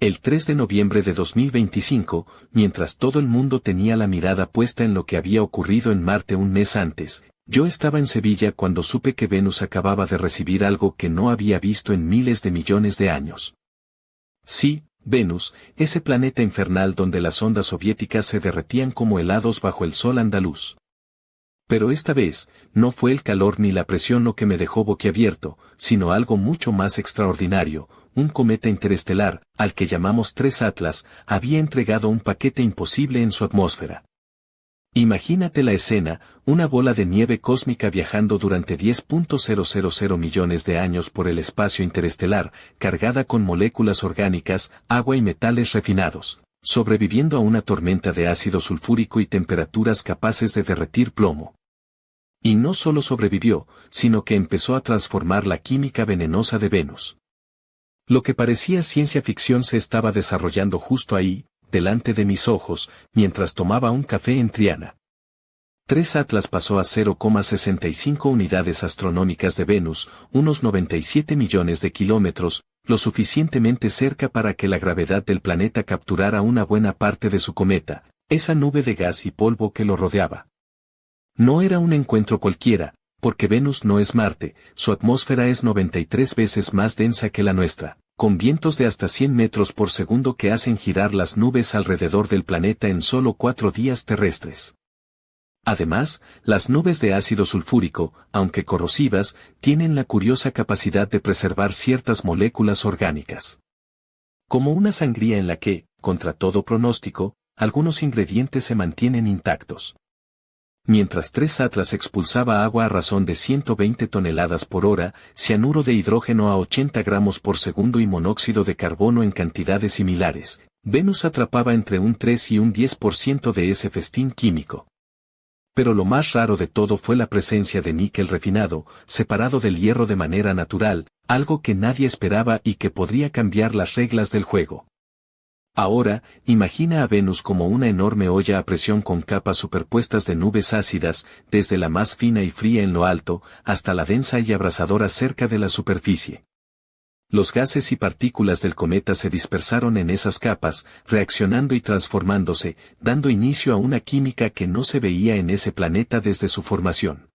El 3 de noviembre de 2025, mientras todo el mundo tenía la mirada puesta en lo que había ocurrido en Marte un mes antes, yo estaba en Sevilla cuando supe que Venus acababa de recibir algo que no había visto en miles de millones de años. Sí, Venus, ese planeta infernal donde las ondas soviéticas se derretían como helados bajo el sol andaluz. Pero esta vez, no fue el calor ni la presión lo que me dejó boquiabierto, sino algo mucho más extraordinario. Un cometa interestelar, al que llamamos 3 Atlas, había entregado un paquete imposible en su atmósfera. Imagínate la escena, una bola de nieve cósmica viajando durante 10.000 millones de años por el espacio interestelar, cargada con moléculas orgánicas, agua y metales refinados, sobreviviendo a una tormenta de ácido sulfúrico y temperaturas capaces de derretir plomo. Y no solo sobrevivió, sino que empezó a transformar la química venenosa de Venus. Lo que parecía ciencia ficción se estaba desarrollando justo ahí, delante de mis ojos, mientras tomaba un café en Triana. 3 Atlas pasó a 0,65 unidades astronómicas de Venus, unos 97 millones de kilómetros, lo suficientemente cerca para que la gravedad del planeta capturara una buena parte de su cometa, esa nube de gas y polvo que lo rodeaba. No era un encuentro cualquiera, porque Venus no es Marte, su atmósfera es 93 veces más densa que la nuestra, con vientos de hasta 100 metros por segundo que hacen girar las nubes alrededor del planeta en solo 4 días terrestres. Además, las nubes de ácido sulfúrico, aunque corrosivas, tienen la curiosa capacidad de preservar ciertas moléculas orgánicas. Como una sangría en la que, contra todo pronóstico, algunos ingredientes se mantienen intactos. Mientras 3 Atlas expulsaba agua a razón de 120 toneladas por hora, cianuro de hidrógeno a 80 gramos por segundo y monóxido de carbono en cantidades similares, Venus atrapaba entre un 3 y un 10% de ese festín químico. Pero lo más raro de todo fue la presencia de níquel refinado, separado del hierro de manera natural, algo que nadie esperaba y que podría cambiar las reglas del juego. Ahora, imagina a Venus como una enorme olla a presión con capas superpuestas de nubes ácidas, desde la más fina y fría en lo alto, hasta la densa y abrasadora cerca de la superficie. Los gases y partículas del cometa se dispersaron en esas capas, reaccionando y transformándose, dando inicio a una química que no se veía en ese planeta desde su formación.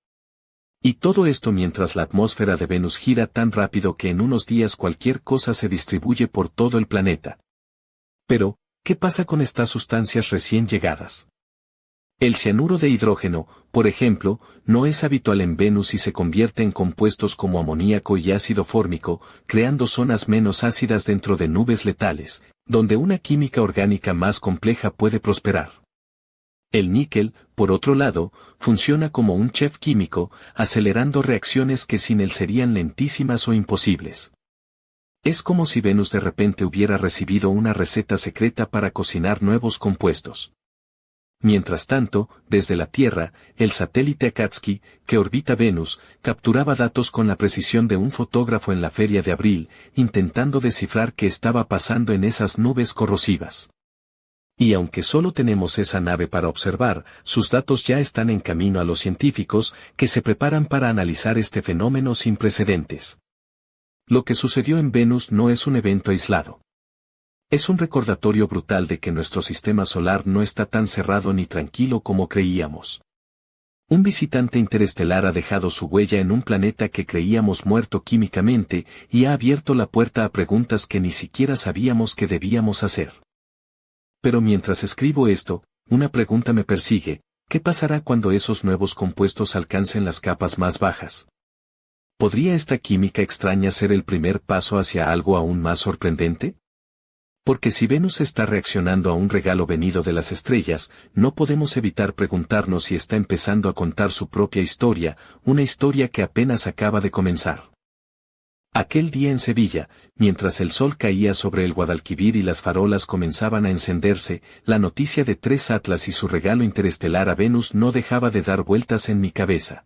Y todo esto mientras la atmósfera de Venus gira tan rápido que en unos días cualquier cosa se distribuye por todo el planeta. Pero, ¿qué pasa con estas sustancias recién llegadas? El cianuro de hidrógeno, por ejemplo, no es habitual en Venus y se convierte en compuestos como amoníaco y ácido fórmico, creando zonas menos ácidas dentro de nubes letales, donde una química orgánica más compleja puede prosperar. El níquel, por otro lado, funciona como un chef químico, acelerando reacciones que sin él serían lentísimas o imposibles. Es como si Venus de repente hubiera recibido una receta secreta para cocinar nuevos compuestos. Mientras tanto, desde la Tierra, el satélite Akatsuki, que orbita Venus, capturaba datos con la precisión de un fotógrafo en la feria de abril, intentando descifrar qué estaba pasando en esas nubes corrosivas. Y aunque solo tenemos esa nave para observar, sus datos ya están en camino a los científicos, que se preparan para analizar este fenómeno sin precedentes. Lo que sucedió en Venus no es un evento aislado. Es un recordatorio brutal de que nuestro sistema solar no está tan cerrado ni tranquilo como creíamos. Un visitante interestelar ha dejado su huella en un planeta que creíamos muerto químicamente y ha abierto la puerta a preguntas que ni siquiera sabíamos que debíamos hacer. Pero mientras escribo esto, una pregunta me persigue: ¿qué pasará cuando esos nuevos compuestos alcancen las capas más bajas? ¿Podría esta química extraña ser el primer paso hacia algo aún más sorprendente? Porque si Venus está reaccionando a un regalo venido de las estrellas, no podemos evitar preguntarnos si está empezando a contar su propia historia, una historia que apenas acaba de comenzar. Aquel día en Sevilla, mientras el sol caía sobre el Guadalquivir y las farolas comenzaban a encenderse, la noticia de 3 Atlas y su regalo interestelar a Venus no dejaba de dar vueltas en mi cabeza.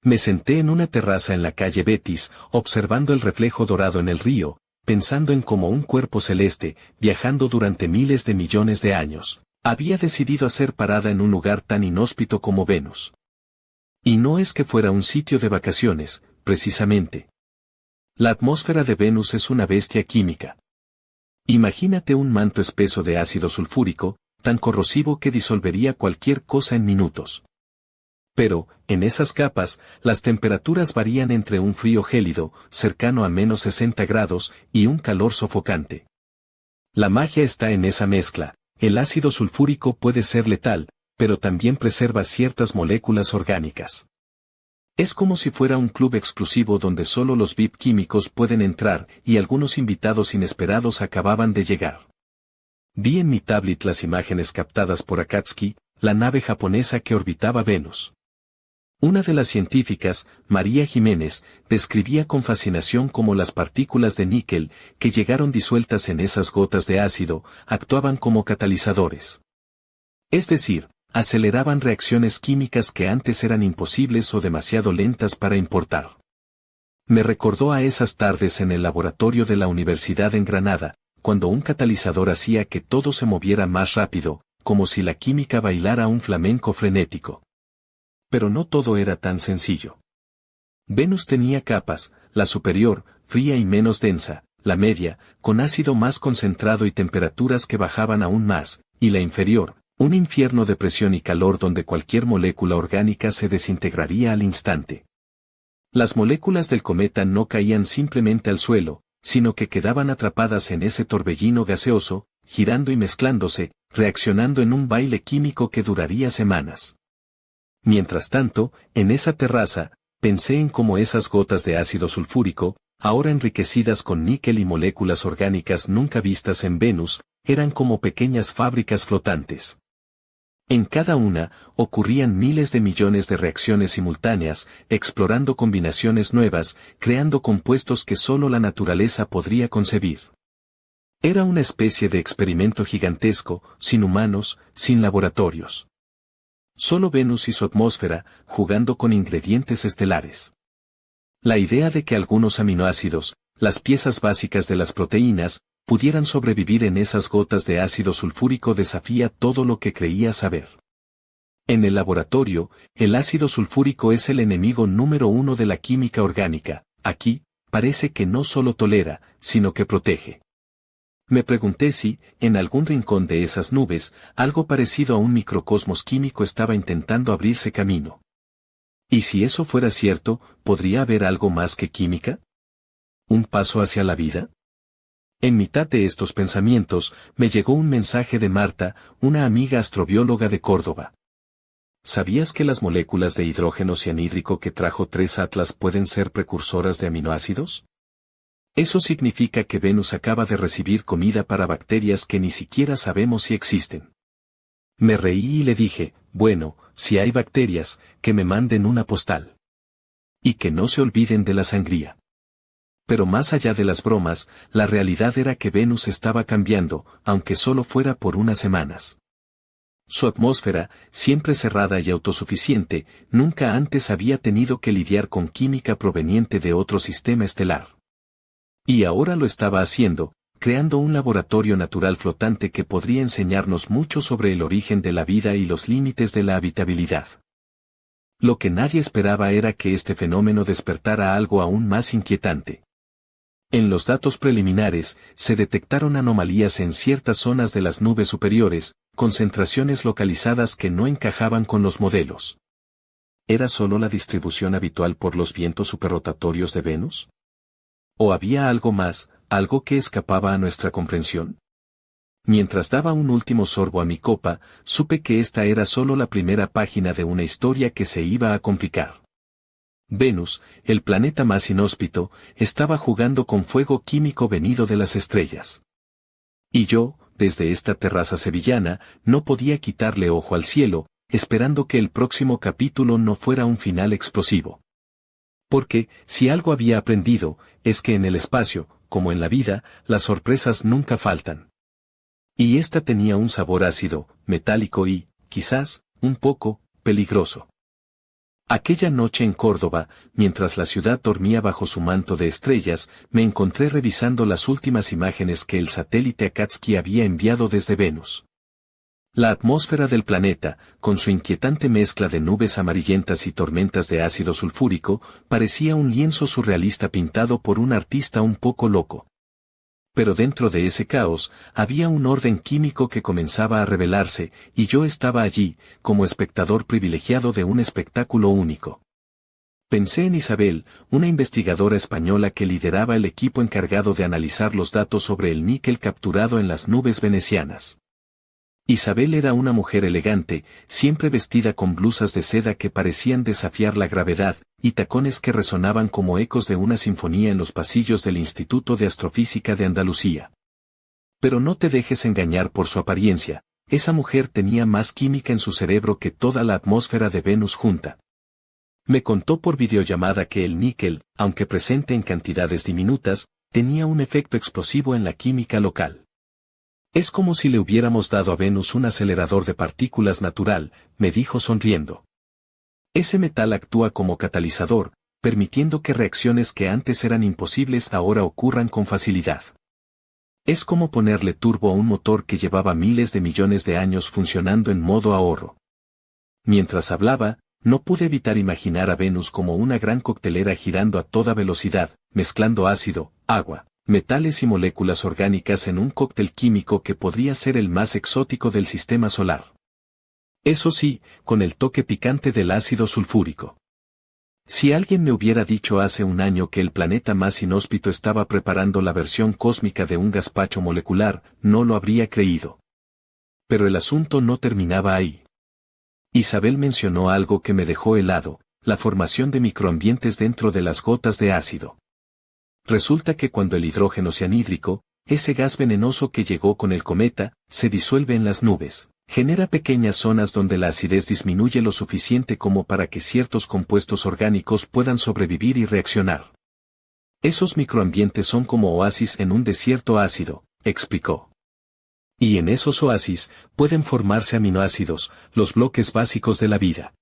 Me senté en una terraza en la calle Betis, observando el reflejo dorado en el río, pensando en cómo un cuerpo celeste, viajando durante miles de millones de años, había decidido hacer parada en un lugar tan inhóspito como Venus. Y no es que fuera un sitio de vacaciones, precisamente. La atmósfera de Venus es una bestia química. Imagínate un manto espeso de ácido sulfúrico, tan corrosivo que disolvería cualquier cosa en minutos. Pero, en esas capas, las temperaturas varían entre un frío gélido, cercano a menos 60 grados, y un calor sofocante. La magia está en esa mezcla. El ácido sulfúrico puede ser letal, pero también preserva ciertas moléculas orgánicas. Es como si fuera un club exclusivo donde solo los VIP químicos pueden entrar y algunos invitados inesperados acababan de llegar. Vi en mi tablet las imágenes captadas por Akatsuki, la nave japonesa que orbitaba Venus. Una de las científicas, María Jiménez, describía con fascinación cómo las partículas de níquel, que llegaron disueltas en esas gotas de ácido, actuaban como catalizadores. Es decir, aceleraban reacciones químicas que antes eran imposibles o demasiado lentas para importar. Me recordó a esas tardes en el laboratorio de la Universidad en Granada, cuando un catalizador hacía que todo se moviera más rápido, como si la química bailara un flamenco frenético. Pero no todo era tan sencillo. Venus tenía capas, la superior, fría y menos densa, la media, con ácido más concentrado y temperaturas que bajaban aún más, y la inferior, un infierno de presión y calor donde cualquier molécula orgánica se desintegraría al instante. Las moléculas del cometa no caían simplemente al suelo, sino que quedaban atrapadas en ese torbellino gaseoso, girando y mezclándose, reaccionando en un baile químico que duraría semanas. Mientras tanto, en esa terraza, pensé en cómo esas gotas de ácido sulfúrico, ahora enriquecidas con níquel y moléculas orgánicas nunca vistas en Venus, eran como pequeñas fábricas flotantes. En cada una, ocurrían miles de millones de reacciones simultáneas, explorando combinaciones nuevas, creando compuestos que solo la naturaleza podría concebir. Era una especie de experimento gigantesco, sin humanos, sin laboratorios. Solo Venus y su atmósfera, jugando con ingredientes estelares. La idea de que algunos aminoácidos, las piezas básicas de las proteínas, pudieran sobrevivir en esas gotas de ácido sulfúrico desafía todo lo que creía saber. En el laboratorio, el ácido sulfúrico es el enemigo número uno de la química orgánica. Aquí, parece que no solo tolera, sino que protege. Me pregunté si, en algún rincón de esas nubes, algo parecido a un microcosmos químico estaba intentando abrirse camino. Y si eso fuera cierto, ¿podría haber algo más que química? ¿Un paso hacia la vida? En mitad de estos pensamientos, me llegó un mensaje de Marta, una amiga astrobióloga de Córdoba. ¿Sabías que las moléculas de hidrógeno cianhídrico que trajo 3 Atlas pueden ser precursoras de aminoácidos? Eso significa que Venus acaba de recibir comida para bacterias que ni siquiera sabemos si existen. Me reí y le dije, bueno, si hay bacterias, que me manden una postal. Y que no se olviden de la sangría. Pero más allá de las bromas, la realidad era que Venus estaba cambiando, aunque solo fuera por unas semanas. Su atmósfera, siempre cerrada y autosuficiente, nunca antes había tenido que lidiar con química proveniente de otro sistema estelar. Y ahora lo estaba haciendo, creando un laboratorio natural flotante que podría enseñarnos mucho sobre el origen de la vida y los límites de la habitabilidad. Lo que nadie esperaba era que este fenómeno despertara algo aún más inquietante. En los datos preliminares, se detectaron anomalías en ciertas zonas de las nubes superiores, concentraciones localizadas que no encajaban con los modelos. ¿Era solo la distribución habitual por los vientos superrotatorios de Venus? ¿O había algo más, algo que escapaba a nuestra comprensión? Mientras daba un último sorbo a mi copa, supe que esta era solo la primera página de una historia que se iba a complicar. Venus, el planeta más inhóspito, estaba jugando con fuego químico venido de las estrellas. Y yo, desde esta terraza sevillana, no podía quitarle ojo al cielo, esperando que el próximo capítulo no fuera un final explosivo. Porque, si algo había aprendido, es que en el espacio, como en la vida, las sorpresas nunca faltan. Y esta tenía un sabor ácido, metálico y, quizás, un poco, peligroso. Aquella noche en Córdoba, mientras la ciudad dormía bajo su manto de estrellas, me encontré revisando las últimas imágenes que el satélite Akatsuki había enviado desde Venus. La atmósfera del planeta, con su inquietante mezcla de nubes amarillentas y tormentas de ácido sulfúrico, parecía un lienzo surrealista pintado por un artista un poco loco. Pero dentro de ese caos, había un orden químico que comenzaba a revelarse, y yo estaba allí, como espectador privilegiado de un espectáculo único. Pensé en Isabel, una investigadora española que lideraba el equipo encargado de analizar los datos sobre el níquel capturado en las nubes venecianas. Isabel era una mujer elegante, siempre vestida con blusas de seda que parecían desafiar la gravedad, y tacones que resonaban como ecos de una sinfonía en los pasillos del Instituto de Astrofísica de Andalucía. Pero no te dejes engañar por su apariencia, esa mujer tenía más química en su cerebro que toda la atmósfera de Venus junta. Me contó por videollamada que el níquel, aunque presente en cantidades diminutas, tenía un efecto explosivo en la química local. Es como si le hubiéramos dado a Venus un acelerador de partículas natural, me dijo sonriendo. Ese metal actúa como catalizador, permitiendo que reacciones que antes eran imposibles ahora ocurran con facilidad. Es como ponerle turbo a un motor que llevaba miles de millones de años funcionando en modo ahorro. Mientras hablaba, no pude evitar imaginar a Venus como una gran coctelera girando a toda velocidad, mezclando ácido, agua, metales y moléculas orgánicas en un cóctel químico que podría ser el más exótico del sistema solar. Eso sí, con el toque picante del ácido sulfúrico. Si alguien me hubiera dicho hace un año que el planeta más inhóspito estaba preparando la versión cósmica de un gazpacho molecular, no lo habría creído. Pero el asunto no terminaba ahí. Isabel mencionó algo que me dejó helado, la formación de microambientes dentro de las gotas de ácido. Resulta que cuando el hidrógeno cianhídrico, ese gas venenoso que llegó con el cometa, se disuelve en las nubes, genera pequeñas zonas donde la acidez disminuye lo suficiente como para que ciertos compuestos orgánicos puedan sobrevivir y reaccionar. Esos microambientes son como oasis en un desierto ácido, explicó. Y en esos oasis, pueden formarse aminoácidos, los bloques básicos de la vida.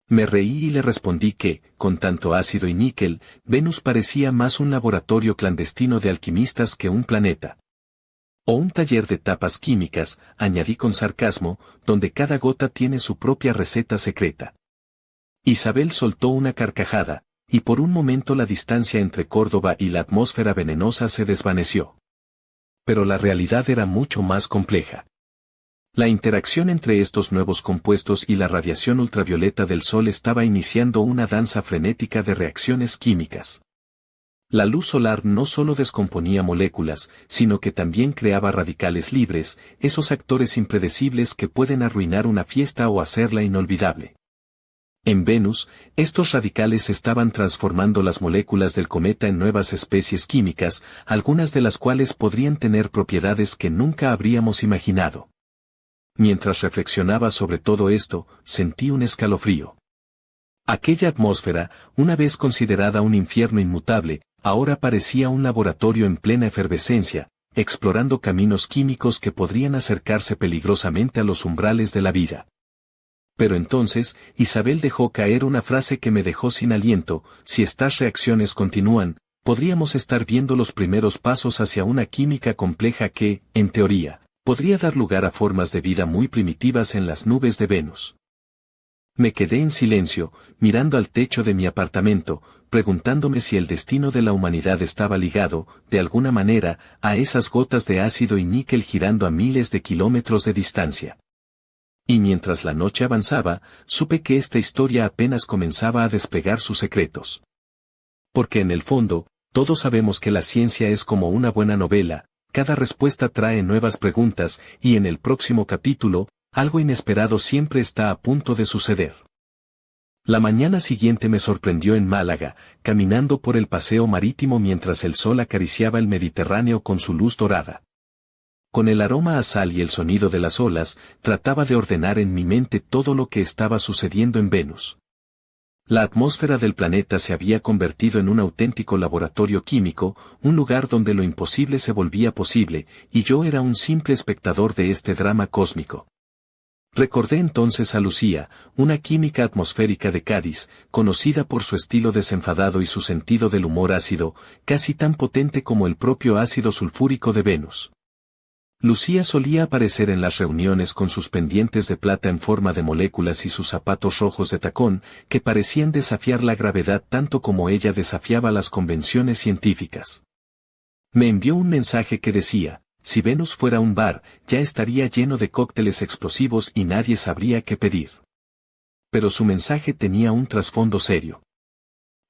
Me reí y le respondí que, con tanto ácido y níquel, Venus parecía más un laboratorio clandestino de alquimistas que un planeta. O un taller de tapas químicas, añadí con sarcasmo, donde cada gota tiene su propia receta secreta. Isabel soltó una carcajada, y por un momento la distancia entre Córdoba y la atmósfera venenosa se desvaneció. Pero la realidad era mucho más compleja. La interacción entre estos nuevos compuestos y la radiación ultravioleta del Sol estaba iniciando una danza frenética de reacciones químicas. La luz solar no solo descomponía moléculas, sino que también creaba radicales libres, esos actores impredecibles que pueden arruinar una fiesta o hacerla inolvidable. En Venus, estos radicales estaban transformando las moléculas del cometa en nuevas especies químicas, algunas de las cuales podrían tener propiedades que nunca habríamos imaginado. Mientras reflexionaba sobre todo esto, sentí un escalofrío. Aquella atmósfera, una vez considerada un infierno inmutable, ahora parecía un laboratorio en plena efervescencia, explorando caminos químicos que podrían acercarse peligrosamente a los umbrales de la vida. Pero entonces, Isabel dejó caer una frase que me dejó sin aliento: si estas reacciones continúan, podríamos estar viendo los primeros pasos hacia una química compleja que, en teoría, podría dar lugar a formas de vida muy primitivas en las nubes de Venus. Me quedé en silencio, mirando al techo de mi apartamento, preguntándome si el destino de la humanidad estaba ligado, de alguna manera, a esas gotas de ácido y níquel girando a miles de kilómetros de distancia. Y mientras la noche avanzaba, supe que esta historia apenas comenzaba a desplegar sus secretos. Porque en el fondo, todos sabemos que la ciencia es como una buena novela, cada respuesta trae nuevas preguntas, y en el próximo capítulo, algo inesperado siempre está a punto de suceder. La mañana siguiente me sorprendió en Málaga, caminando por el paseo marítimo mientras el sol acariciaba el Mediterráneo con su luz dorada. Con el aroma a sal y el sonido de las olas, trataba de ordenar en mi mente todo lo que estaba sucediendo en Venus. La atmósfera del planeta se había convertido en un auténtico laboratorio químico, un lugar donde lo imposible se volvía posible, y yo era un simple espectador de este drama cósmico. Recordé entonces a Lucía, una química atmosférica de Cádiz, conocida por su estilo desenfadado y su sentido del humor ácido, casi tan potente como el propio ácido sulfúrico de Venus. Lucía solía aparecer en las reuniones con sus pendientes de plata en forma de moléculas y sus zapatos rojos de tacón, que parecían desafiar la gravedad tanto como ella desafiaba las convenciones científicas. Me envió un mensaje que decía, si Venus fuera un bar, ya estaría lleno de cócteles explosivos y nadie sabría qué pedir. Pero su mensaje tenía un trasfondo serio.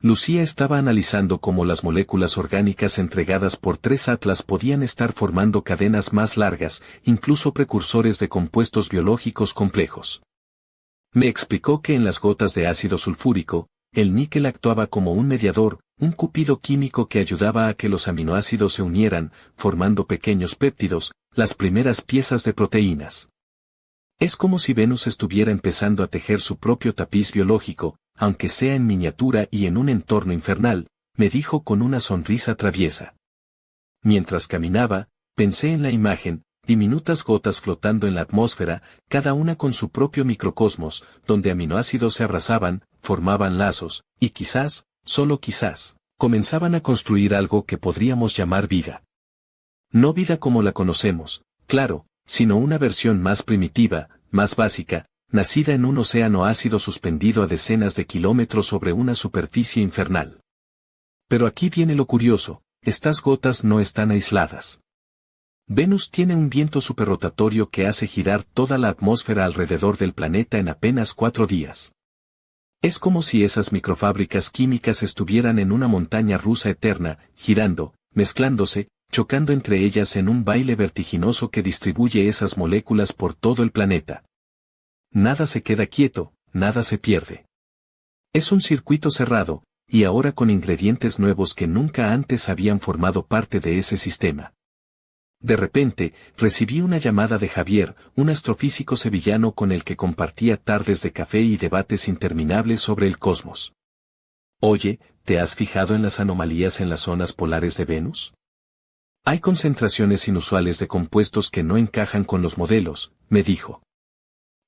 Lucía estaba analizando cómo las moléculas orgánicas entregadas por 3 Atlas podían estar formando cadenas más largas, incluso precursores de compuestos biológicos complejos. Me explicó que en las gotas de ácido sulfúrico, el níquel actuaba como un mediador, un cupido químico que ayudaba a que los aminoácidos se unieran, formando pequeños péptidos, las primeras piezas de proteínas. Es como si Venus estuviera empezando a tejer su propio tapiz biológico, aunque sea en miniatura y en un entorno infernal, me dijo con una sonrisa traviesa. Mientras caminaba, pensé en la imagen, diminutas gotas flotando en la atmósfera, cada una con su propio microcosmos, donde aminoácidos se abrazaban, formaban lazos, y quizás, solo quizás, comenzaban a construir algo que podríamos llamar vida. No vida como la conocemos, claro, sino una versión más primitiva, más básica, nacida en un océano ácido suspendido a decenas de kilómetros sobre una superficie infernal. Pero aquí viene lo curioso, estas gotas no están aisladas. Venus tiene un viento superrotatorio que hace girar toda la atmósfera alrededor del planeta en apenas 4 días. Es como si esas microfábricas químicas estuvieran en una montaña rusa eterna, girando, mezclándose, chocando entre ellas en un baile vertiginoso que distribuye esas moléculas por todo el planeta. Nada se queda quieto, nada se pierde. Es un circuito cerrado, y ahora con ingredientes nuevos que nunca antes habían formado parte de ese sistema. De repente, recibí una llamada de Javier, un astrofísico sevillano con el que compartía tardes de café y debates interminables sobre el cosmos. Oye, ¿te has fijado en las anomalías en las zonas polares de Venus? Hay concentraciones inusuales de compuestos que no encajan con los modelos, me dijo.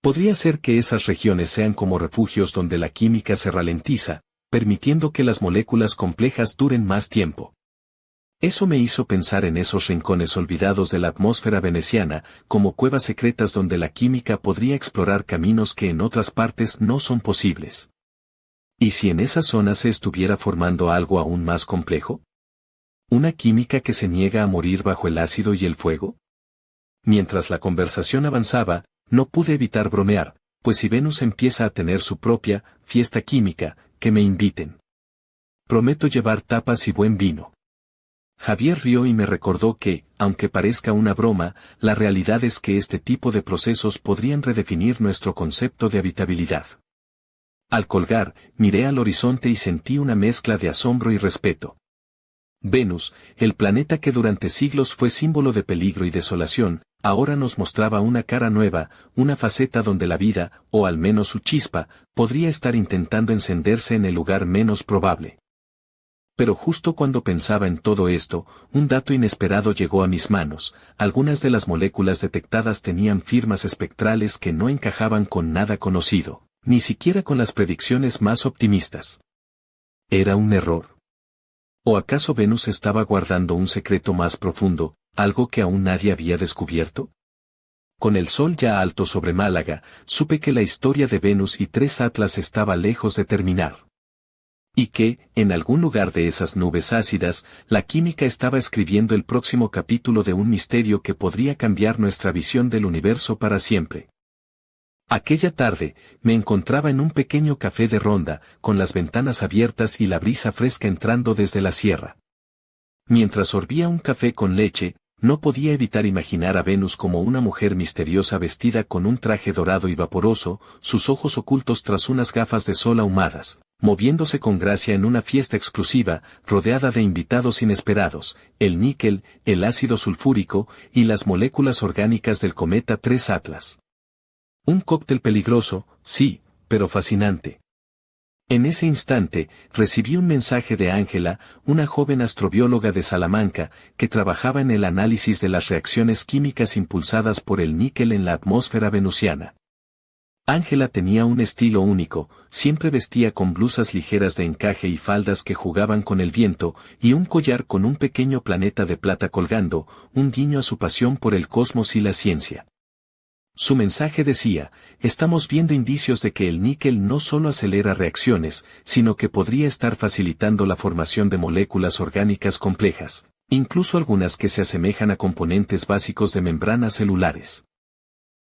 Podría ser que esas regiones sean como refugios donde la química se ralentiza, permitiendo que las moléculas complejas duren más tiempo. Eso me hizo pensar en esos rincones olvidados de la atmósfera veneciana, como cuevas secretas donde la química podría explorar caminos que en otras partes no son posibles. ¿Y si en esa zona se estuviera formando algo aún más complejo? ¿Una química que se niega a morir bajo el ácido y el fuego? Mientras la conversación avanzaba, no pude evitar bromear, pues si Venus empieza a tener su propia fiesta química, que me inviten. Prometo llevar tapas y buen vino. Javier rió y me recordó que, aunque parezca una broma, la realidad es que este tipo de procesos podrían redefinir nuestro concepto de habitabilidad. Al colgar, miré al horizonte y sentí una mezcla de asombro y respeto. Venus, el planeta que durante siglos fue símbolo de peligro y desolación, ahora nos mostraba una cara nueva, una faceta donde la vida, o al menos su chispa, podría estar intentando encenderse en el lugar menos probable. Pero justo cuando pensaba en todo esto, un dato inesperado llegó a mis manos. Algunas de las moléculas detectadas tenían firmas espectrales que no encajaban con nada conocido, ni siquiera con las predicciones más optimistas. ¿Era un error? ¿O acaso Venus estaba guardando un secreto más profundo, algo que aún nadie había descubierto? Con el sol ya alto sobre Málaga, supe que la historia de Venus y 3 Atlas estaba lejos de terminar. Y que, en algún lugar de esas nubes ácidas, la química estaba escribiendo el próximo capítulo de un misterio que podría cambiar nuestra visión del universo para siempre. Aquella tarde, me encontraba en un pequeño café de Ronda, con las ventanas abiertas y la brisa fresca entrando desde la sierra. Mientras sorbía un café con leche, no podía evitar imaginar a Venus como una mujer misteriosa vestida con un traje dorado y vaporoso, sus ojos ocultos tras unas gafas de sol ahumadas, moviéndose con gracia en una fiesta exclusiva, rodeada de invitados inesperados, el níquel, el ácido sulfúrico y las moléculas orgánicas del cometa 3 Atlas. Un cóctel peligroso, sí, pero fascinante. En ese instante, recibí un mensaje de Ángela, una joven astrobióloga de Salamanca, que trabajaba en el análisis de las reacciones químicas impulsadas por el níquel en la atmósfera venusiana. Ángela tenía un estilo único, siempre vestía con blusas ligeras de encaje y faldas que jugaban con el viento, y un collar con un pequeño planeta de plata colgando, un guiño a su pasión por el cosmos y la ciencia. Su mensaje decía, estamos viendo indicios de que el níquel no solo acelera reacciones, sino que podría estar facilitando la formación de moléculas orgánicas complejas, Incluso algunas que se asemejan a componentes básicos de membranas celulares.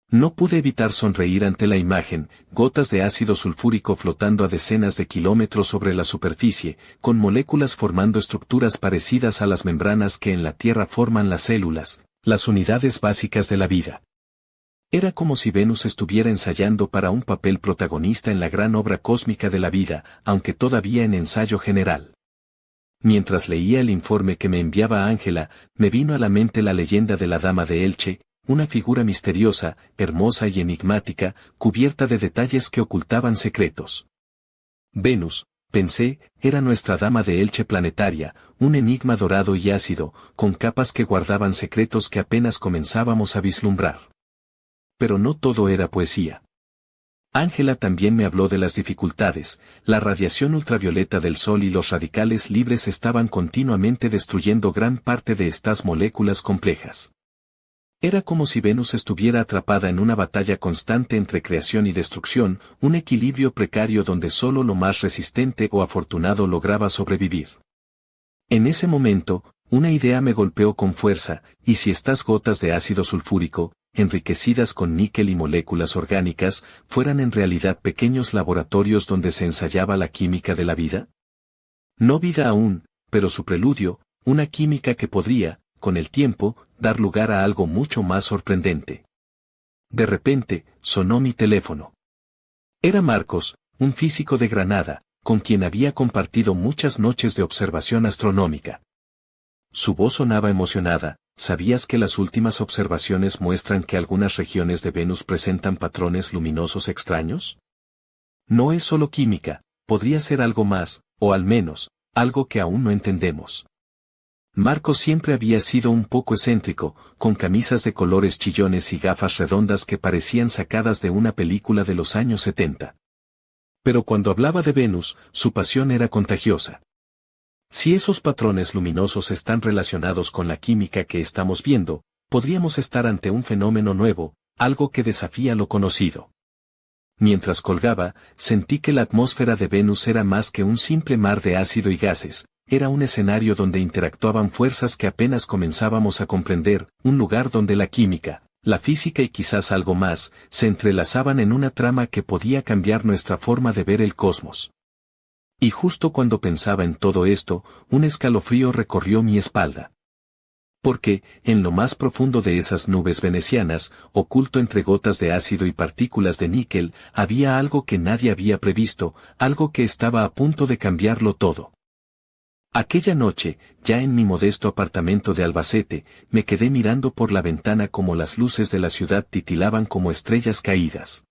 No pude evitar sonreír ante la imagen, gotas de ácido sulfúrico flotando a decenas de kilómetros sobre la superficie, con moléculas formando estructuras parecidas a las membranas que en la Tierra forman las células, las unidades básicas de la vida. Era como si Venus estuviera ensayando para un papel protagonista en la gran obra cósmica de la vida, aunque todavía en ensayo general. Mientras leía el informe que me enviaba Ángela, me vino a la mente la leyenda de la Dama de Elche, una figura misteriosa, hermosa y enigmática, cubierta de detalles que ocultaban secretos. Venus, pensé, era nuestra Dama de Elche planetaria, un enigma dorado y ácido, con capas que guardaban secretos que apenas comenzábamos a vislumbrar. Pero no todo era poesía. Ángela también me habló de las dificultades, la radiación ultravioleta del Sol y los radicales libres estaban continuamente destruyendo gran parte de estas moléculas complejas. Era como si Venus estuviera atrapada en una batalla constante entre creación y destrucción, un equilibrio precario donde solo lo más resistente o afortunado lograba sobrevivir. En ese momento, una idea me golpeó con fuerza, ¿y si estas gotas de ácido sulfúrico, enriquecidas con níquel y moléculas orgánicas, fueran en realidad pequeños laboratorios donde se ensayaba la química de la vida? No vida aún, pero su preludio, una química que podría, con el tiempo, dar lugar a algo mucho más sorprendente. De repente, sonó mi teléfono. Era Marcos, un físico de Granada, con quien había compartido muchas noches de observación astronómica. Su voz sonaba emocionada. ¿Sabías que las últimas observaciones muestran que algunas regiones de Venus presentan patrones luminosos extraños? No es solo química, podría ser algo más, o al menos, algo que aún no entendemos. Marcos siempre había sido un poco excéntrico, con camisas de colores chillones y gafas redondas que parecían sacadas de una película de los años 70. Pero cuando hablaba de Venus, su pasión era contagiosa. Si esos patrones luminosos están relacionados con la química que estamos viendo, podríamos estar ante un fenómeno nuevo, algo que desafía lo conocido. Mientras colgaba, sentí que la atmósfera de Venus era más que un simple mar de ácido y gases, era un escenario donde interactuaban fuerzas que apenas comenzábamos a comprender, un lugar donde la química, la física y quizás algo más, se entrelazaban en una trama que podía cambiar nuestra forma de ver el cosmos. Y justo cuando pensaba en todo esto, un escalofrío recorrió mi espalda. Porque, en lo más profundo de esas nubes venecianas, oculto entre gotas de ácido y partículas de níquel, había algo que nadie había previsto, algo que estaba a punto de cambiarlo todo. Aquella noche, ya en mi modesto apartamento de Albacete, me quedé mirando por la ventana como las luces de la ciudad titilaban como estrellas caídas.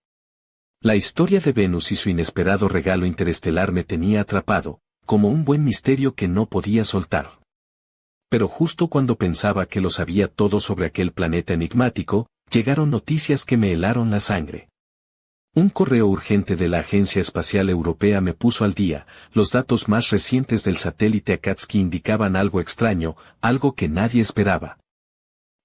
La historia de Venus y su inesperado regalo interestelar me tenía atrapado, como un buen misterio que no podía soltar. Pero justo cuando pensaba que lo sabía todo sobre aquel planeta enigmático, llegaron noticias que me helaron la sangre. Un correo urgente de la Agencia Espacial Europea me puso al día, los datos más recientes del satélite Akatsuki indicaban algo extraño, algo que nadie esperaba.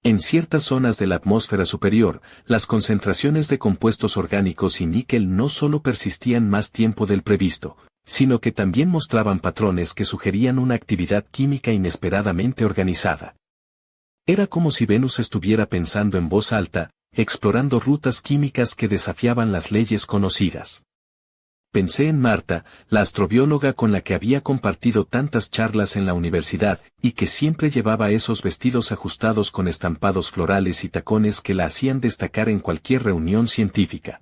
En ciertas zonas de la atmósfera superior, las concentraciones de compuestos orgánicos y níquel no solo persistían más tiempo del previsto, sino que también mostraban patrones que sugerían una actividad química inesperadamente organizada. Era como si Venus estuviera pensando en voz alta, explorando rutas químicas que desafiaban las leyes conocidas. Pensé en Marta, la astrobióloga con la que había compartido tantas charlas en la universidad, y que siempre llevaba esos vestidos ajustados con estampados florales y tacones que la hacían destacar en cualquier reunión científica.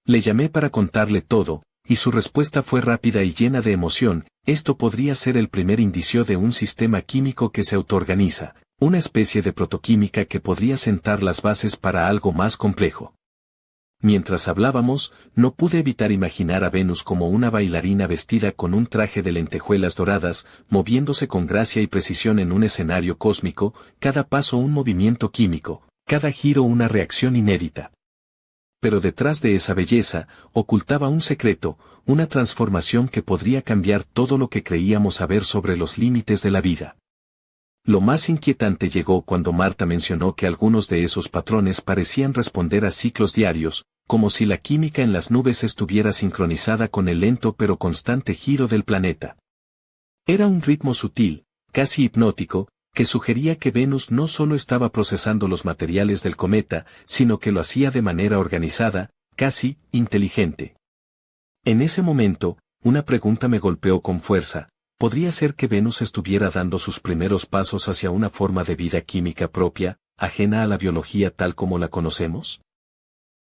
Le llamé para contarle todo, y su respuesta fue rápida y llena de emoción: esto podría ser el primer indicio de un sistema químico que se autoorganiza, una especie de protoquímica que podría sentar las bases para algo más complejo. Mientras hablábamos, no pude evitar imaginar a Venus como una bailarina vestida con un traje de lentejuelas doradas, moviéndose con gracia y precisión en un escenario cósmico, cada paso un movimiento químico, cada giro una reacción inédita. Pero detrás de esa belleza, ocultaba un secreto, una transformación que podría cambiar todo lo que creíamos saber sobre los límites de la vida. Lo más inquietante llegó cuando Marta mencionó que algunos de esos patrones parecían responder a ciclos diarios, como si la química en las nubes estuviera sincronizada con el lento pero constante giro del planeta. Era un ritmo sutil, casi hipnótico, que sugería que Venus no solo estaba procesando los materiales del cometa, sino que lo hacía de manera organizada, casi inteligente. En ese momento, una pregunta me golpeó con fuerza: ¿podría ser que Venus estuviera dando sus primeros pasos hacia una forma de vida química propia, ajena a la biología tal como la conocemos?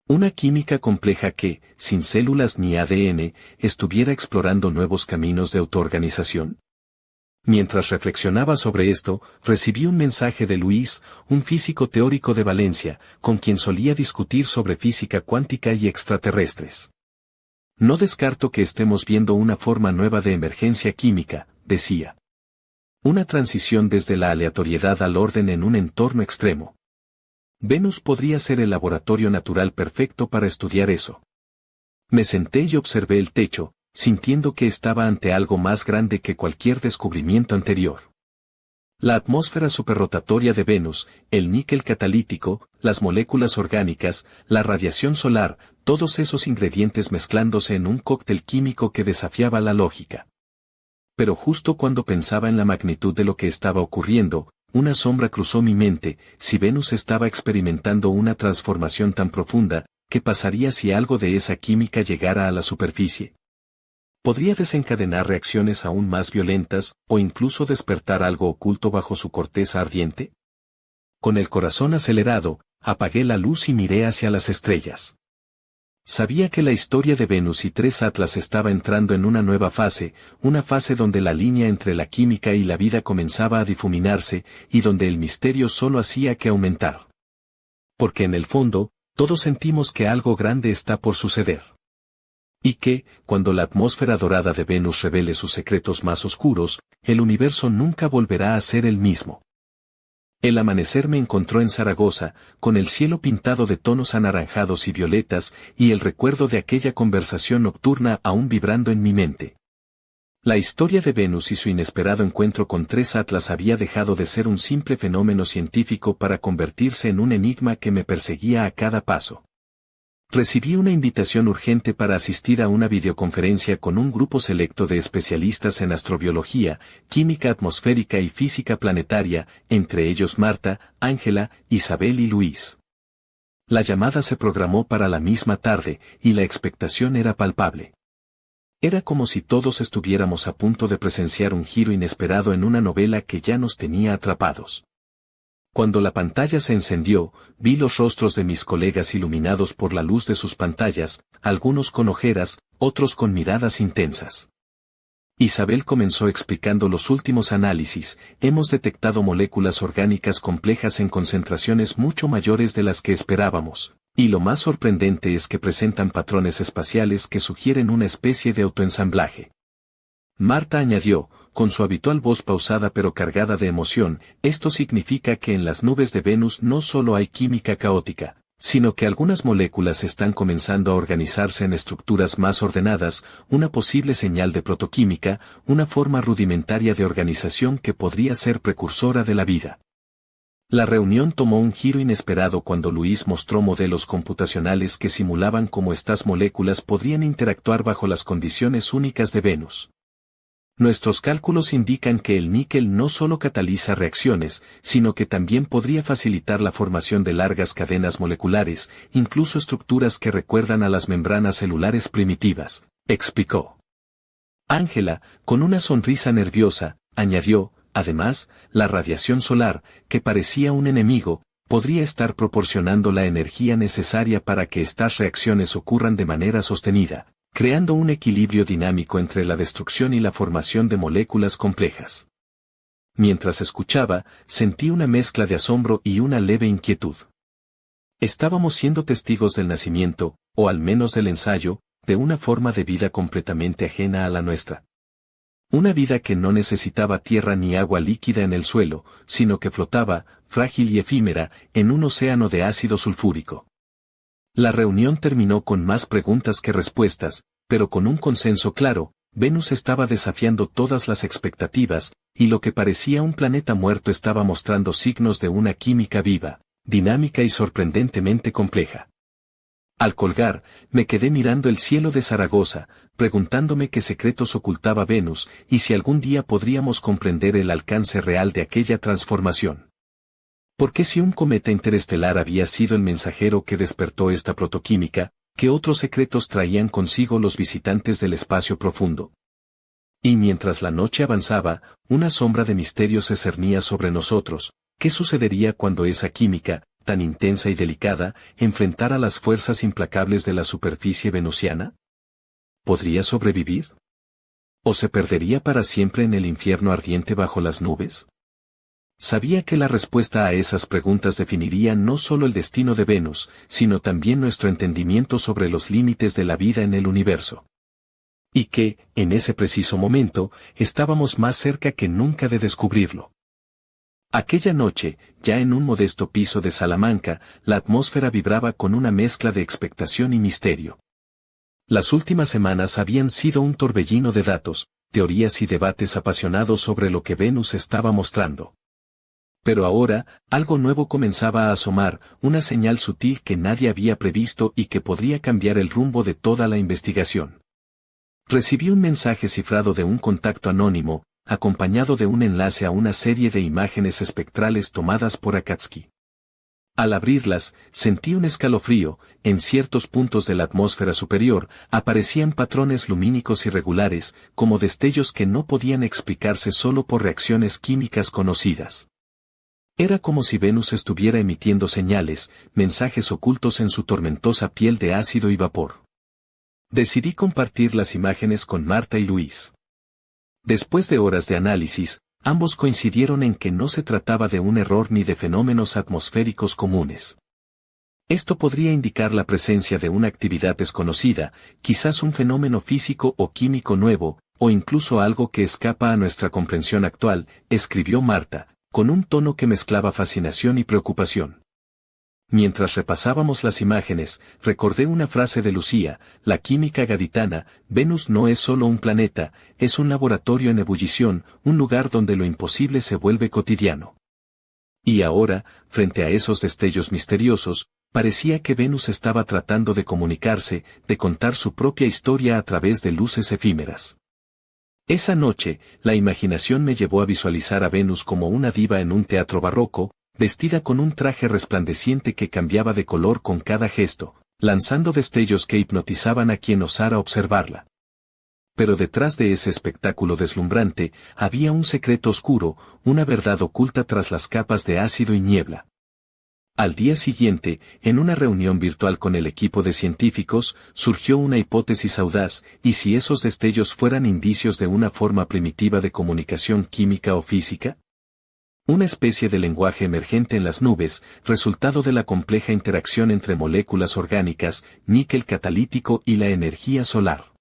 Una química compleja que, sin células ni ADN, estuviera explorando nuevos caminos de autoorganización. Mientras reflexionaba sobre esto, recibí un mensaje de Luis, un físico teórico de Valencia, con quien solía discutir sobre física cuántica y extraterrestres. No descarto que estemos viendo una forma nueva de emergencia química, decía. Una transición desde la aleatoriedad al orden en un entorno extremo. Venus podría ser el laboratorio natural perfecto para estudiar eso. Me senté y observé el techo, sintiendo que estaba ante algo más grande que cualquier descubrimiento anterior. La atmósfera superrotatoria de Venus, el níquel catalítico, las moléculas orgánicas, la radiación solar, todos esos ingredientes mezclándose en un cóctel químico que desafiaba la lógica. Pero justo cuando pensaba en la magnitud de lo que estaba ocurriendo, una sombra cruzó mi mente: si Venus estaba experimentando una transformación tan profunda, ¿qué pasaría si algo de esa química llegara a la superficie? ¿Podría desencadenar reacciones aún más violentas, o incluso despertar algo oculto bajo su corteza ardiente? Con el corazón acelerado, apagué la luz y miré hacia las estrellas. Sabía que la historia de Venus y tres Atlas estaba entrando en una nueva fase, una fase donde la línea entre la química y la vida comenzaba a difuminarse, y donde el misterio solo hacía que aumentar. Porque en el fondo, todos sentimos que algo grande está por suceder. Y que, cuando la atmósfera dorada de Venus revele sus secretos más oscuros, el universo nunca volverá a ser el mismo. El amanecer me encontró en Zaragoza, con el cielo pintado de tonos anaranjados y violetas, y el recuerdo de aquella conversación nocturna aún vibrando en mi mente. La historia de Venus y su inesperado encuentro con tres Atlas había dejado de ser un simple fenómeno científico para convertirse en un enigma que me perseguía a cada paso. Recibí una invitación urgente para asistir a una videoconferencia con un grupo selecto de especialistas en astrobiología, química atmosférica y física planetaria, entre ellos Marta, Ángela, Isabel y Luis. La llamada se programó para la misma tarde, y la expectación era palpable. Era como si todos estuviéramos a punto de presenciar un giro inesperado en una novela que ya nos tenía atrapados. Cuando la pantalla se encendió, vi los rostros de mis colegas iluminados por la luz de sus pantallas, algunos con ojeras, otros con miradas intensas. Isabel comenzó explicando los últimos análisis: hemos detectado moléculas orgánicas complejas en concentraciones mucho mayores de las que esperábamos, y lo más sorprendente es que presentan patrones espaciales que sugieren una especie de autoensamblaje. Marta añadió, con su habitual voz pausada pero cargada de emoción: esto significa que en las nubes de Venus no solo hay química caótica, sino que algunas moléculas están comenzando a organizarse en estructuras más ordenadas, una posible señal de protoquímica, una forma rudimentaria de organización que podría ser precursora de la vida. La reunión tomó un giro inesperado cuando Luis mostró modelos computacionales que simulaban cómo estas moléculas podrían interactuar bajo las condiciones únicas de Venus. Nuestros cálculos indican que el níquel no solo cataliza reacciones, sino que también podría facilitar la formación de largas cadenas moleculares, incluso estructuras que recuerdan a las membranas celulares primitivas, explicó. Ángela, con una sonrisa nerviosa, añadió: además, la radiación solar, que parecía un enemigo, podría estar proporcionando la energía necesaria para que estas reacciones ocurran de manera sostenida, creando un equilibrio dinámico entre la destrucción y la formación de moléculas complejas. Mientras escuchaba, sentí una mezcla de asombro y una leve inquietud. Estábamos siendo testigos del nacimiento, o al menos del ensayo, de una forma de vida completamente ajena a la nuestra. Una vida que no necesitaba tierra ni agua líquida en el suelo, sino que flotaba, frágil y efímera, en un océano de ácido sulfúrico. La reunión terminó con más preguntas que respuestas, pero con un consenso claro: Venus estaba desafiando todas las expectativas, y lo que parecía un planeta muerto estaba mostrando signos de una química viva, dinámica y sorprendentemente compleja. Al colgar, me quedé mirando el cielo de Zaragoza, preguntándome qué secretos ocultaba Venus y si algún día podríamos comprender el alcance real de aquella transformación. Porque si un cometa interestelar había sido el mensajero que despertó esta protoquímica, ¿qué otros secretos traían consigo los visitantes del espacio profundo? Y mientras la noche avanzaba, una sombra de misterio se cernía sobre nosotros. ¿Qué sucedería cuando esa química, tan intensa y delicada, enfrentara las fuerzas implacables de la superficie venusiana? ¿Podría sobrevivir? ¿O se perdería para siempre en el infierno ardiente bajo las nubes? Sabía que la respuesta a esas preguntas definiría no solo el destino de Venus, sino también nuestro entendimiento sobre los límites de la vida en el universo. Y que, en ese preciso momento, estábamos más cerca que nunca de descubrirlo. Aquella noche, ya en un modesto piso de Salamanca, la atmósfera vibraba con una mezcla de expectación y misterio. Las últimas semanas habían sido un torbellino de datos, teorías y debates apasionados sobre lo que Venus estaba mostrando. Pero ahora, algo nuevo comenzaba a asomar, una señal sutil que nadie había previsto y que podría cambiar el rumbo de toda la investigación. Recibí un mensaje cifrado de un contacto anónimo, acompañado de un enlace a una serie de imágenes espectrales tomadas por Akatsuki. Al abrirlas, sentí un escalofrío. En ciertos puntos de la atmósfera superior, aparecían patrones lumínicos irregulares, como destellos que no podían explicarse solo por reacciones químicas conocidas. Era como si Venus estuviera emitiendo señales, mensajes ocultos en su tormentosa piel de ácido y vapor. Decidí compartir las imágenes con Marta y Luis. Después de horas de análisis, ambos coincidieron en que no se trataba de un error ni de fenómenos atmosféricos comunes. Esto podría indicar la presencia de una actividad desconocida, quizás un fenómeno físico o químico nuevo, o incluso algo que escapa a nuestra comprensión actual, escribió Marta, con un tono que mezclaba fascinación y preocupación. Mientras repasábamos las imágenes, recordé una frase de Lucía: la química gaditana, Venus no es solo un planeta, es un laboratorio en ebullición, un lugar donde lo imposible se vuelve cotidiano. Y ahora, frente a esos destellos misteriosos, parecía que Venus estaba tratando de comunicarse, de contar su propia historia a través de luces efímeras. Esa noche, la imaginación me llevó a visualizar a Venus como una diva en un teatro barroco, vestida con un traje resplandeciente que cambiaba de color con cada gesto, lanzando destellos que hipnotizaban a quien osara observarla. Pero detrás de ese espectáculo deslumbrante, había un secreto oscuro, una verdad oculta tras las capas de ácido y niebla. Al día siguiente, en una reunión virtual con el equipo de científicos, surgió una hipótesis audaz: ¿y si esos destellos fueran indicios de una forma primitiva de comunicación química o física? Una especie de lenguaje emergente en las nubes, resultado de la compleja interacción entre moléculas orgánicas, níquel catalítico y la energía solar.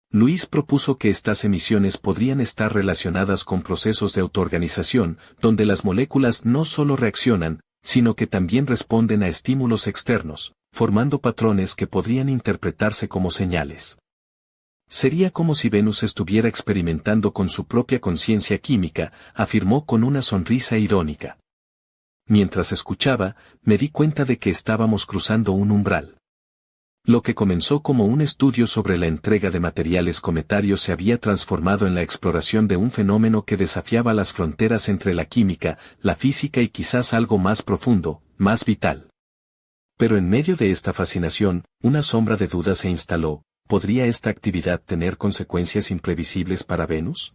Luis propuso que estas emisiones podrían estar relacionadas con procesos de autoorganización, donde las moléculas no solo reaccionan, sino que también responden a estímulos externos, formando patrones que podrían interpretarse como señales. Sería como si Venus estuviera experimentando con su propia conciencia química, afirmó con una sonrisa irónica. Mientras escuchaba, me di cuenta de que estábamos cruzando un umbral. Lo que comenzó como un estudio sobre la entrega de materiales cometarios se había transformado en la exploración de un fenómeno que desafiaba las fronteras entre la química, la física y quizás algo más profundo, más vital. Pero en medio de esta fascinación, una sombra de duda se instaló: ¿podría esta actividad tener consecuencias imprevisibles para Venus?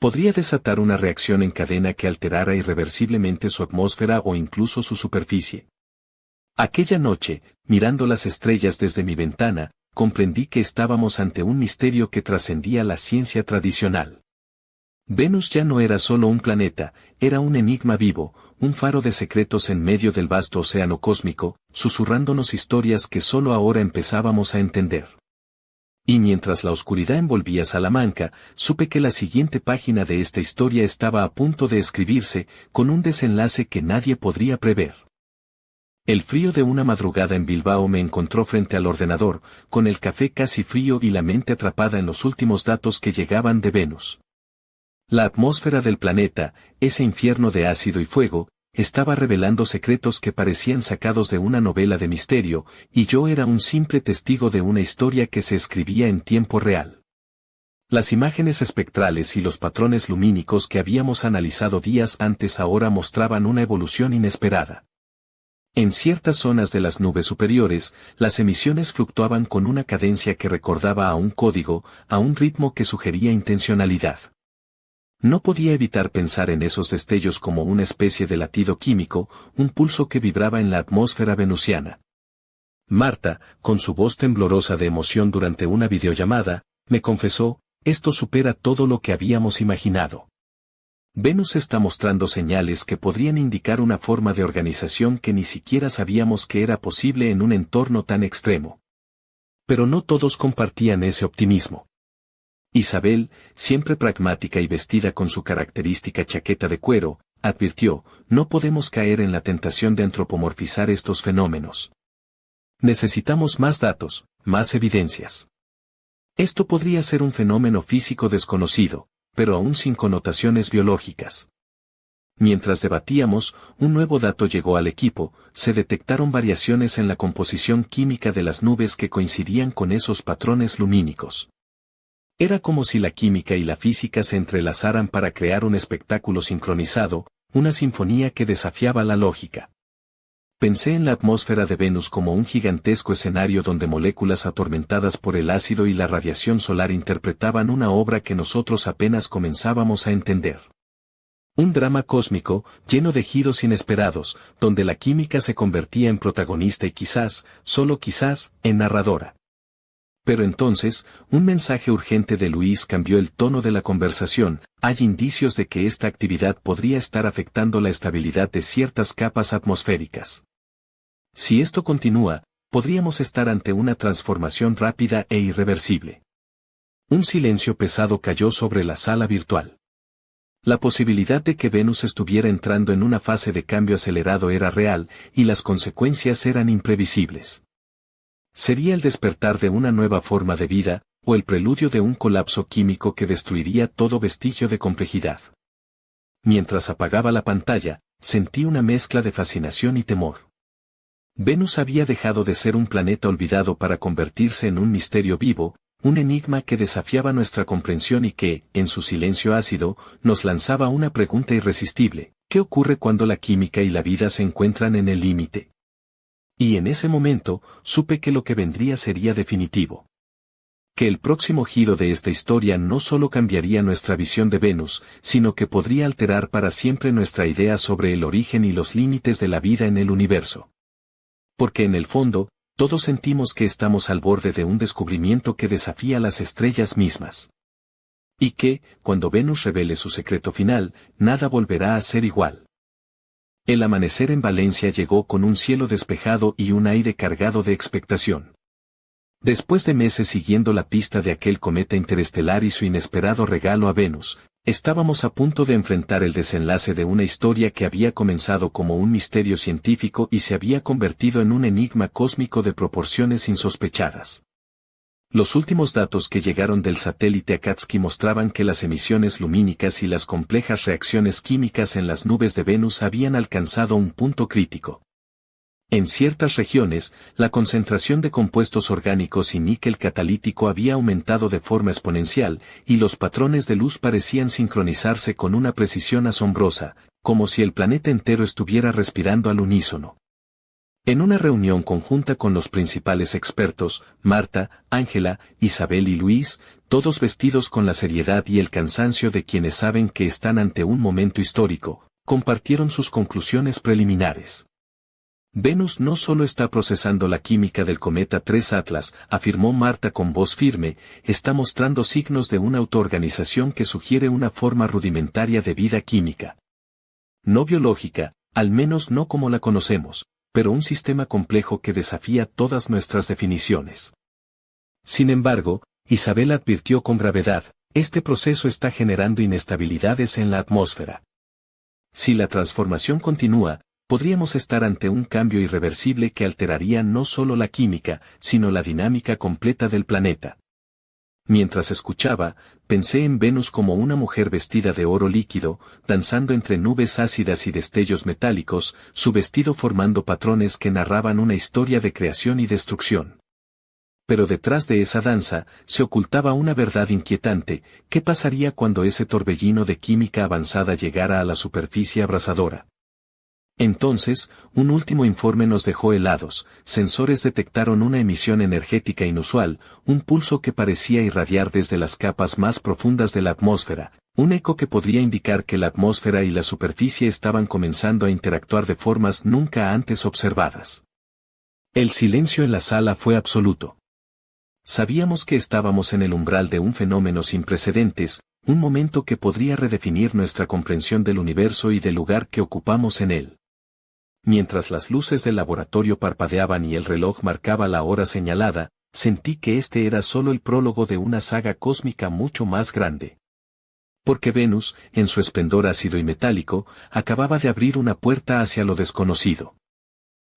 ¿Podría desatar una reacción en cadena que alterara irreversiblemente su atmósfera o incluso su superficie? Aquella noche, mirando las estrellas desde mi ventana, comprendí que estábamos ante un misterio que trascendía la ciencia tradicional. Venus ya no era solo un planeta, era un enigma vivo, un faro de secretos en medio del vasto océano cósmico, susurrándonos historias que solo ahora empezábamos a entender. Y mientras la oscuridad envolvía Salamanca, supe que la siguiente página de esta historia estaba a punto de escribirse, con un desenlace que nadie podría prever. El frío de una madrugada en Bilbao me encontró frente al ordenador, con el café casi frío y la mente atrapada en los últimos datos que llegaban de Venus. La atmósfera del planeta, ese infierno de ácido y fuego, estaba revelando secretos que parecían sacados de una novela de misterio, y yo era un simple testigo de una historia que se escribía en tiempo real. Las imágenes espectrales y los patrones lumínicos que habíamos analizado días antes ahora mostraban una evolución inesperada. En ciertas zonas de las nubes superiores, las emisiones fluctuaban con una cadencia que recordaba a un código, a un ritmo que sugería intencionalidad. No podía evitar pensar en esos destellos como una especie de latido químico, un pulso que vibraba en la atmósfera venusiana. Marta, con su voz temblorosa de emoción durante una videollamada, me confesó: esto supera todo lo que habíamos imaginado. Venus está mostrando señales que podrían indicar una forma de organización que ni siquiera sabíamos que era posible en un entorno tan extremo. Pero no todos compartían ese optimismo. Isabel, siempre pragmática y vestida con su característica chaqueta de cuero, advirtió: no podemos caer en la tentación de antropomorfizar estos fenómenos. Necesitamos más datos, más evidencias. Esto podría ser un fenómeno físico desconocido, pero aún sin connotaciones biológicas. Mientras debatíamos, un nuevo dato llegó al equipo: se detectaron variaciones en la composición química de las nubes que coincidían con esos patrones lumínicos. Era como si la química y la física se entrelazaran para crear un espectáculo sincronizado, una sinfonía que desafiaba la lógica. Pensé en la atmósfera de Venus como un gigantesco escenario donde moléculas atormentadas por el ácido y la radiación solar interpretaban una obra que nosotros apenas comenzábamos a entender. Un drama cósmico, lleno de giros inesperados, donde la química se convertía en protagonista y quizás, solo quizás, en narradora. Pero entonces, un mensaje urgente de Luis cambió el tono de la conversación: hay indicios de que esta actividad podría estar afectando la estabilidad de ciertas capas atmosféricas. Si esto continúa, podríamos estar ante una transformación rápida e irreversible. Un silencio pesado cayó sobre la sala virtual. La posibilidad de que Venus estuviera entrando en una fase de cambio acelerado era real, y las consecuencias eran imprevisibles. Sería el despertar de una nueva forma de vida, o el preludio de un colapso químico que destruiría todo vestigio de complejidad. Mientras apagaba la pantalla, sentí una mezcla de fascinación y temor. Venus había dejado de ser un planeta olvidado para convertirse en un misterio vivo, un enigma que desafiaba nuestra comprensión y que, en su silencio ácido, nos lanzaba una pregunta irresistible: ¿qué ocurre cuando la química y la vida se encuentran en el límite? Y en ese momento, supe que lo que vendría sería definitivo. Que el próximo giro de esta historia no solo cambiaría nuestra visión de Venus, sino que podría alterar para siempre nuestra idea sobre el origen y los límites de la vida en el universo. Porque en el fondo, todos sentimos que estamos al borde de un descubrimiento que desafía las estrellas mismas. Y que, cuando Venus revele su secreto final, nada volverá a ser igual. El amanecer en Valencia llegó con un cielo despejado y un aire cargado de expectación. Después de meses siguiendo la pista de aquel cometa interestelar y su inesperado regalo a Venus, estábamos a punto de enfrentar el desenlace de una historia que había comenzado como un misterio científico y se había convertido en un enigma cósmico de proporciones insospechadas. Los últimos datos que llegaron del satélite Akatsuki mostraban que las emisiones lumínicas y las complejas reacciones químicas en las nubes de Venus habían alcanzado un punto crítico. En ciertas regiones, la concentración de compuestos orgánicos y níquel catalítico había aumentado de forma exponencial, y los patrones de luz parecían sincronizarse con una precisión asombrosa, como si el planeta entero estuviera respirando al unísono. En una reunión conjunta con los principales expertos, Marta, Ángela, Isabel y Luis, todos vestidos con la seriedad y el cansancio de quienes saben que están ante un momento histórico, compartieron sus conclusiones preliminares. Venus no solo está procesando la química del cometa 3 Atlas, afirmó Marta con voz firme, está mostrando signos de una autoorganización que sugiere una forma rudimentaria de vida química. No biológica, al menos no como la conocemos, pero un sistema complejo que desafía todas nuestras definiciones. Sin embargo, Isabel advirtió con gravedad, este proceso está generando inestabilidades en la atmósfera. Si la transformación continúa, podríamos estar ante un cambio irreversible que alteraría no solo la química, sino la dinámica completa del planeta. Mientras escuchaba, pensé en Venus como una mujer vestida de oro líquido, danzando entre nubes ácidas y destellos metálicos, su vestido formando patrones que narraban una historia de creación y destrucción. Pero detrás de esa danza, se ocultaba una verdad inquietante: ¿qué pasaría cuando ese torbellino de química avanzada llegara a la superficie abrasadora? Entonces, un último informe nos dejó helados. Sensores detectaron una emisión energética inusual, un pulso que parecía irradiar desde las capas más profundas de la atmósfera, un eco que podría indicar que la atmósfera y la superficie estaban comenzando a interactuar de formas nunca antes observadas. El silencio en la sala fue absoluto. Sabíamos que estábamos en el umbral de un fenómeno sin precedentes, un momento que podría redefinir nuestra comprensión del universo y del lugar que ocupamos en él. Mientras las luces del laboratorio parpadeaban y el reloj marcaba la hora señalada, sentí que este era solo el prólogo de una saga cósmica mucho más grande. Porque Venus, en su esplendor ácido y metálico, acababa de abrir una puerta hacia lo desconocido.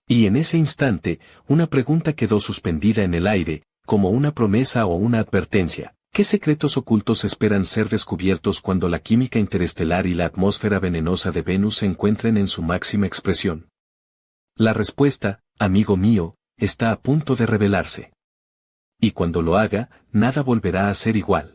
Y en ese instante, una pregunta quedó suspendida en el aire, como una promesa o una advertencia. ¿Qué secretos ocultos esperan ser descubiertos cuando la química interestelar y la atmósfera venenosa de Venus se encuentren en su máxima expresión? La respuesta, amigo mío, está a punto de revelarse. Y cuando lo haga, nada volverá a ser igual.